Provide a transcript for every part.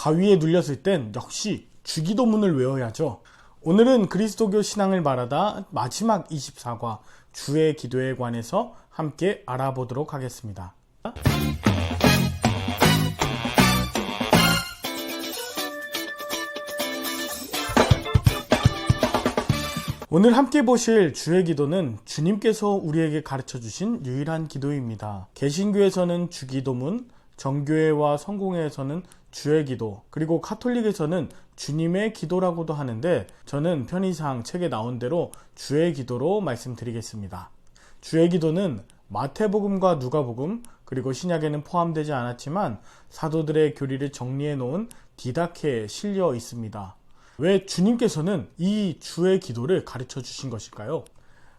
바위에 눌렸을 땐 역시 주기도문을 외워야죠. 오늘은 그리스도교 신앙을 말하다 마지막 24과 주의 기도에 관해서 함께 알아보도록 하겠습니다. 오늘 함께 보실 주의 기도는 주님께서 우리에게 가르쳐 주신 유일한 기도입니다. 개신교에서는 주기도문, 정교회와 성공회에서는 주의 기도, 그리고 카톨릭에서는 주님의 기도라고도 하는데 저는 편의상 책에 나온 대로 주의 기도로 말씀드리겠습니다. 주의 기도는 마태복음과 누가복음, 그리고 신약에는 포함되지 않았지만 사도들의 교리를 정리해 놓은 디다케에 실려 있습니다. 왜 주님께서는 이 주의 기도를 가르쳐 주신 것일까요?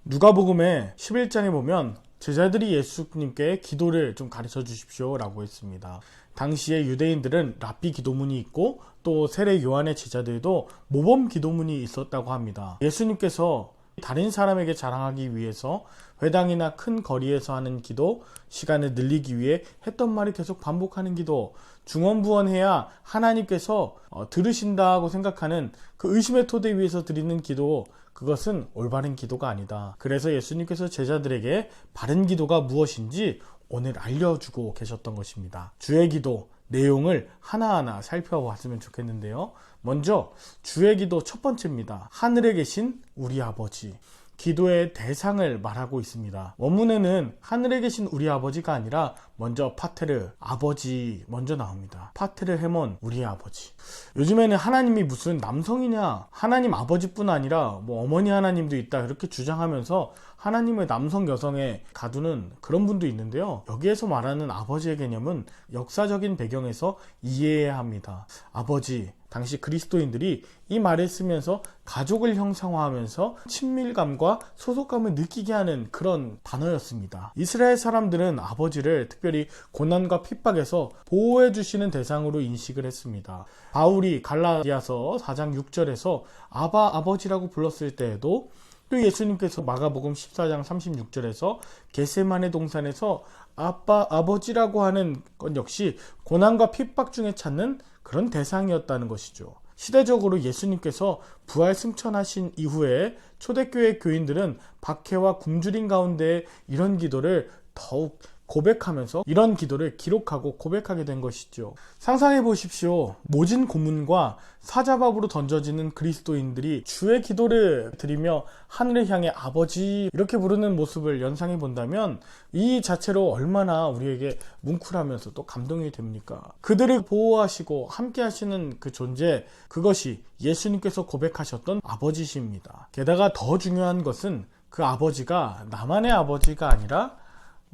누가복음의 11장에 보면 제자들이 예수님께 기도를 좀 가르쳐 주십시오 라고 했습니다. 당시에 유대인들은 랍비 기도문이 있고 또 세례 요한의 제자들도 모범 기도문이 있었다고 합니다. 예수님께서 다른 사람에게 자랑하기 위해서 회당이나 큰 거리에서 하는 기도, 시간을 늘리기 위해 했던 말을 계속 반복하는 기도, 중언부언해야 하나님께서 들으신다고 생각하는 그 의심의 토대 위에서 드리는 기도, 그것은 올바른 기도가 아니다. 그래서 예수님께서 제자들에게 바른 기도가 무엇인지 오늘 알려주고 계셨던 것입니다. 주의 기도 내용을 하나하나 살펴봤으면 좋겠는데요. 먼저 주의 기도 첫 번째입니다. 하늘에 계신 우리 아버지. 기도의 대상을 말하고 있습니다. 원문에는 하늘에 계신 우리 아버지가 아니라 먼저 파테르, 아버지 먼저 나옵니다. 파테르 헤몬, 우리 아버지. 요즘에는 하나님이 무슨 남성이냐, 하나님 아버지뿐 아니라 어머니 하나님도 있다 이렇게 주장하면서 하나님을 남성 여성에 가두는 그런 분도 있는데요. 여기에서 말하는 아버지의 개념은 역사적인 배경에서 이해해야 합니다. 아버지, 당시 그리스도인들이 이 말을 쓰면서 가족을 형상화하면서 친밀감과 소속감을 느끼게 하는 그런 단어였습니다. 이스라엘 사람들은 아버지를 특별히 고난과 핍박에서 보호해 주시는 대상으로 인식을 했습니다. 바울이 갈라디아서 4장 6절에서 아바 아버지라고 불렀을 때에도 또 예수님께서 마가복음 14장 36절에서 겟세마네 동산에서 아빠 아버지라고 하는 것 역시 고난과 핍박 중에 찾는 그런 대상이었다는 것이죠. 시대적으로 예수님께서 부활 승천하신 이후에 초대교회 교인들은 박해와 굶주림 가운데 이런 기도를 더욱 고백하면서 이런 기도를 기록하고 고백하게 된 것이죠. 상상해 보십시오. 모진 고문과 사자밥으로 던져지는 그리스도인들이 주의 기도를 드리며 하늘을 향해 아버지 이렇게 부르는 모습을 연상해 본다면 이 자체로 얼마나 우리에게 뭉클하면서 또 감동이 됩니까? 그들을 보호하시고 함께 하시는 그 존재, 그것이 예수님께서 고백하셨던 아버지십니다. 게다가 더 중요한 것은 그 아버지가 나만의 아버지가 아니라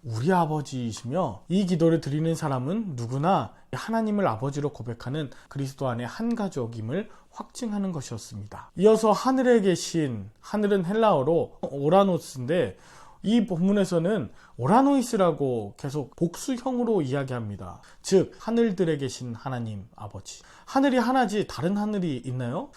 우리 아버지이시며 이 기도를 드리는 사람은 누구나 하나님을 아버지로 고백하는 그리스도 안의 한 가족임을 확증하는 것이었습니다. 이어서 하늘에 계신, 하늘은 헬라어로 오라노스인데 이 본문에서는 오라노이스라고 계속 복수형으로 이야기합니다. 즉 하늘들에 계신 하나님 아버지. 하늘이 하나지 다른 하늘이 있나요?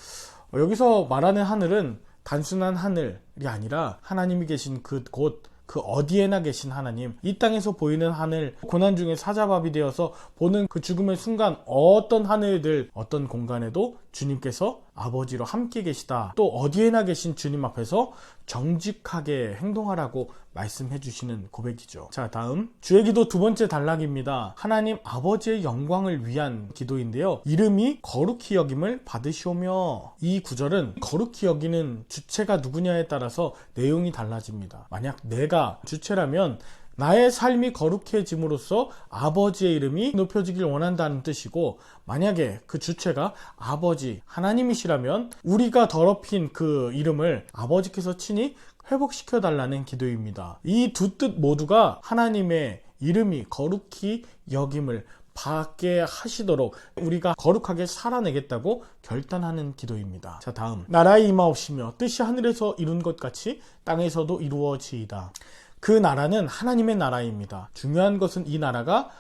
여기서 말하는 하늘은 단순한 하늘이 아니라 하나님이 계신 그곳, 그 어디에나 계신 하나님, 이 땅에서 보이는 하늘, 고난 중에 사자밥이 되어서 보는 그 죽음의 순간 어떤 하늘들, 어떤 공간에도 주님께서 아버지로 함께 계시다. 또 어디에나 계신 주님 앞에서 정직하게 행동하라고 말씀해 주시는 고백이죠. 자, 다음 주의 기도 두 번째 단락입니다. 하나님 아버지의 영광을 위한 기도인데요. 이름이 거룩히 여김을 받으시오며, 이 구절은 거룩히 여기는 주체가 누구냐에 따라서 내용이 달라집니다. 만약 내가 주체라면 나의 삶이 거룩해짐으로써 아버지의 이름이 높여지길 원한다는 뜻이고, 만약에 그 주체가 아버지 하나님이시라면 우리가 더럽힌 그 이름을 아버지께서 친히 회복시켜 달라는 기도입니다. 이 두 뜻 모두가 하나님의 이름이 거룩히 여김을 받게 하시도록 우리가 거룩하게 살아내겠다고 결단하는 기도입니다. 자, 다음 나라의 임하옵시며 뜻이 하늘에서 이룬 것 같이 땅에서도 이루어지이다. 그 나라는 하나님의 나라입니다. 중요한 것은 이 나라가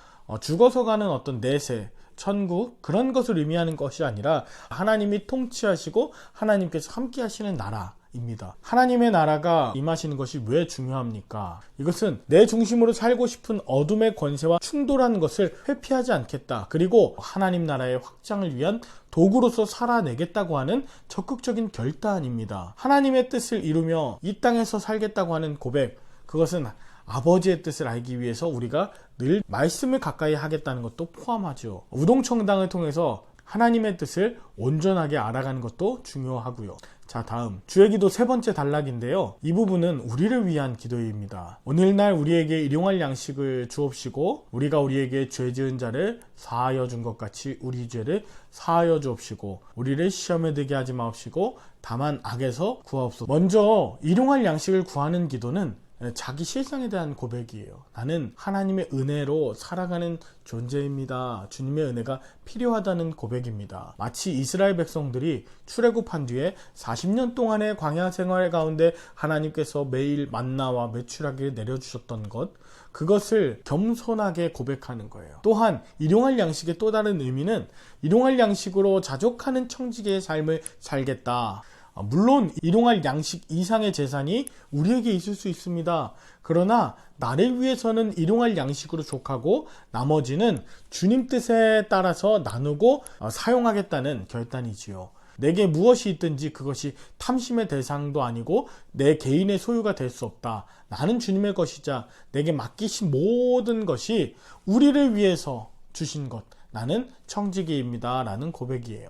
죽어서 가는 어떤 내세, 천국 그런 것을 의미하는 것이 아니라 하나님이 통치하시고 하나님께서 함께 하시는 나라, 입니다. 하나님의 나라가 임하시는 것이 왜 중요합니까? 이것은 내 중심으로 살고 싶은 어둠의 권세와 충돌하는 것을 회피하지 않겠다. 그리고 하나님 나라의 확장을 위한 도구로서 살아내겠다고 하는 적극적인 결단입니다. 하나님의 뜻을 이루며 이 땅에서 살겠다고 하는 고백, 그것은 아버지의 뜻을 알기 위해서 우리가 늘 말씀을 가까이 하겠다는 것도 포함하죠. 우동청당을 통해서 하나님의 뜻을 온전하게 알아가는 것도 중요하고요. 자, 다음 주의 기도 세 번째 단락인데요. 이 부분은 우리를 위한 기도입니다. 오늘날 우리에게 일용할 양식을 주옵시고 우리가 우리에게 죄 지은 자를 사하여 준 것 같이 우리 죄를 사하여 주옵시고 우리를 시험에 들게 하지 마옵시고 다만 악에서 구하옵소서. 먼저 일용할 양식을 구하는 기도는 자기 실상에 대한 고백이에요. 나는 하나님의 은혜로 살아가는 존재입니다. 주님의 은혜가 필요하다는 고백입니다. 마치 이스라엘 백성들이 출애굽한 뒤에 40년 동안의 광야 생활 가운데 하나님께서 매일 만나와 메추라기를 내려주셨던 것, 그것을 겸손하게 고백하는 거예요. 또한 일용할 양식의 또 다른 의미는 일용할 양식으로 자족하는 청지기의 삶을 살겠다. 물론 일용할 양식 이상의 재산이 우리에게 있을 수 있습니다. 그러나 나를 위해서는 일용할 양식으로 족하고 나머지는 주님 뜻에 따라서 나누고 사용하겠다는 결단이지요. 내게 무엇이 있든지 그것이 탐심의 대상도 아니고 내 개인의 소유가 될 수 없다. 나는 주님의 것이자 내게 맡기신 모든 것이 우리를 위해서 주신 것, 나는 청지기입니다 라는 고백이에요.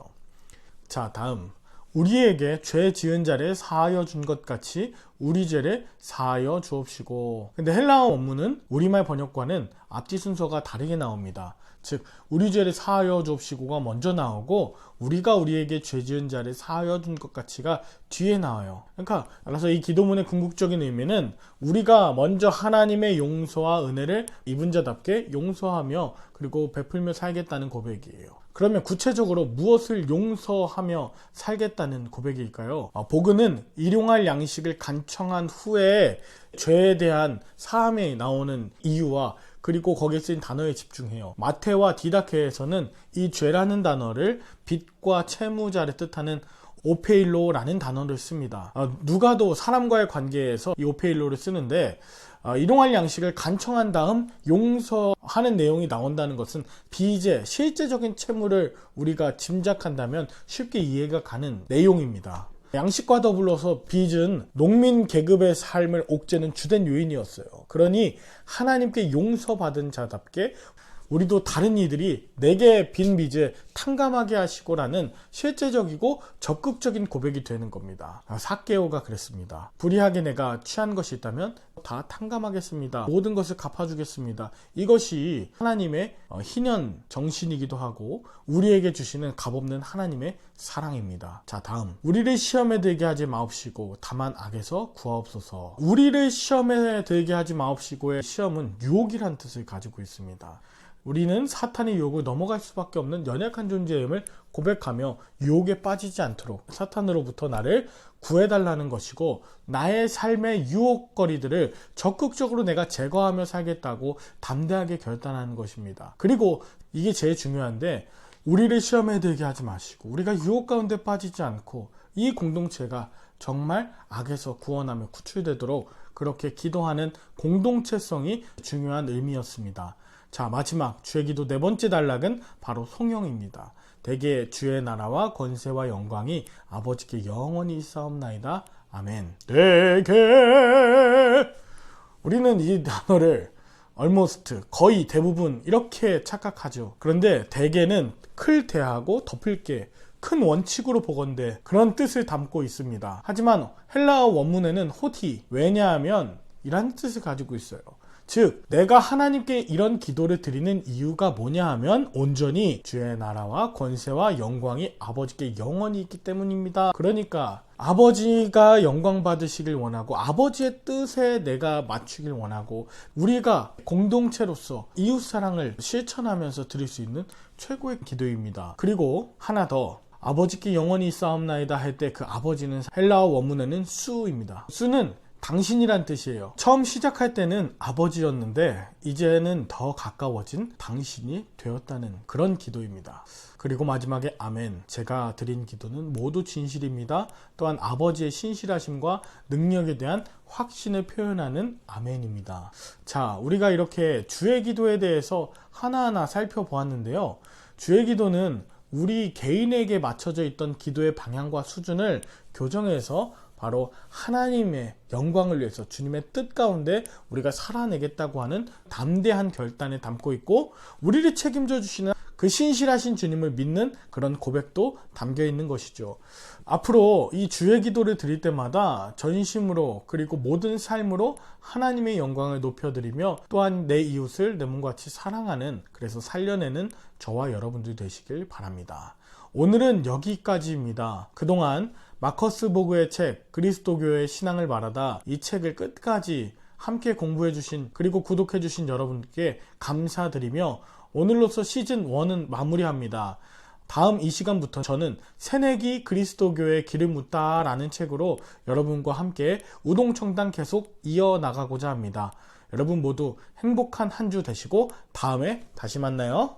자, 다음 우리에게 죄 지은 자를 사하여 준 것 같이 우리 죄를 사하여 주옵시고. 근데 헬라어 원문은 우리말 번역과는 앞뒤 순서가 다르게 나옵니다. 즉 우리 죄를 사하여 주옵시고가 먼저 나오고 우리가 우리에게 죄 지은 자를 사하여 준 것 같이가 뒤에 나와요. 그러니까 따라서 이 기도문의 궁극적인 의미는 우리가 먼저 하나님의 용서와 은혜를 입은 자답게 용서하며 그리고 베풀며 살겠다는 고백이에요. 그러면 구체적으로 무엇을 용서하며 살겠다는 고백일까요? 복음은 일용할 양식을 간청한 후에 죄에 대한 사함에 나오는 이유와 그리고 거기에 쓰인 단어에 집중해요. 마태와 디다케에서는 이 죄라는 단어를 빚과 채무자를 뜻하는 오페일로라는 단어를 씁니다. 누가도 사람과의 관계에서 이 오페일로를 쓰는데 일용할 양식을 간청한 다음 용서하는 내용이 나온다는 것은 빚의 실제적인 채무를 우리가 짐작한다면 쉽게 이해가 가는 내용입니다. 양식과 더불어서 빚은 농민 계급의 삶을 옥죄는 주된 요인이었어요. 그러니 하나님께 용서받은 자답게 우리도 다른 이들이 내게 빈 빚을 탕감하게 하시고라는 실제적이고 적극적인 고백이 되는 겁니다. 삭개오가 그랬습니다. 불의하게 내가 취한 것이 있다면 다 탕감하겠습니다. 모든 것을 갚아주겠습니다. 이것이 하나님의 희년 정신이기도 하고 우리에게 주시는 값없는 하나님의 사랑입니다. 자, 다음 우리를 시험에 들게 하지 마옵시고 다만 악에서 구하옵소서. 우리를 시험에 들게 하지 마옵시고의 시험은 유혹이란 뜻을 가지고 있습니다. 우리는 사탄의 유혹을 넘어갈 수밖에 없는 연약한 존재임을 고백하며 유혹에 빠지지 않도록 사탄으로부터 나를 구해달라는 것이고 나의 삶의 유혹거리들을 적극적으로 내가 제거하며 살겠다고 담대하게 결단하는 것입니다. 그리고 이게 제일 중요한데 우리를 시험에 들게 하지 마시고 우리가 유혹 가운데 빠지지 않고 이 공동체가 정말 악에서 구원하며 구출되도록 그렇게 기도하는 공동체성이 중요한 의미였습니다. 자, 마지막 주의 기도 네 번째 단락은 바로 송영입니다. 대개 주의 나라와 권세와 영광이 아버지께 영원히 있사옵나이다. 아멘. 대개 우리는 이 단어를 almost 거의 대부분 이렇게 착각하죠. 그런데 대개는 클 대하고 덮을 게 큰 원칙으로 보건대 그런 뜻을 담고 있습니다. 하지만 헬라어 원문에는 호티, 왜냐하면 이란 뜻을 가지고 있어요. 즉 내가 하나님께 이런 기도를 드리는 이유가 뭐냐 하면 온전히 주의 나라와 권세와 영광이 아버지께 영원히 있기 때문입니다. 그러니까 아버지가 영광 받으시길 원하고 아버지의 뜻에 내가 맞추길 원하고 우리가 공동체로서 이웃사랑을 실천하면서 드릴 수 있는 최고의 기도입니다. 그리고 하나 더, 아버지께 영원히 있사옵나이다 할 때 그 아버지는 헬라어 원문에는 수입니다. 수는 당신이란 뜻이에요. 처음 시작할 때는 아버지였는데 이제는 더 가까워진 당신이 되었다는 그런 기도입니다. 그리고 마지막에 아멘. 제가 드린 기도는 모두 진실입니다. 또한 아버지의 신실하심과 능력에 대한 확신을 표현하는 아멘입니다. 자, 우리가 이렇게 주의 기도에 대해서 하나하나 살펴보았는데요. 주의 기도는 우리 개인에게 맞춰져 있던 기도의 방향과 수준을 교정해서 바로 하나님의 영광을 위해서 주님의 뜻 가운데 우리가 살아내겠다고 하는 담대한 결단에 담고 있고, 우리를 책임져 주시는 그 신실하신 주님을 믿는 그런 고백도 담겨 있는 것이죠. 앞으로 이 주의 기도를 드릴 때마다 전심으로 그리고 모든 삶으로 하나님의 영광을 높여드리며 또한 내 이웃을 내 몸과 같이 사랑하는, 그래서 살려내는 저와 여러분들 되시길 바랍니다. 오늘은 여기까지입니다. 그동안 마커스 보그의 책 그리스도교의 신앙을 말하다, 이 책을 끝까지 함께 공부해 주신 그리고 구독해 주신 여러분께 감사드리며 오늘로서 시즌 1은 마무리합니다. 다음 이 시간부터 저는 새내기 그리스도교의 길을 묻다 라는 책으로 여러분과 함께 우동청당 계속 이어나가고자 합니다. 여러분 모두 행복한 한 주 되시고 다음에 다시 만나요.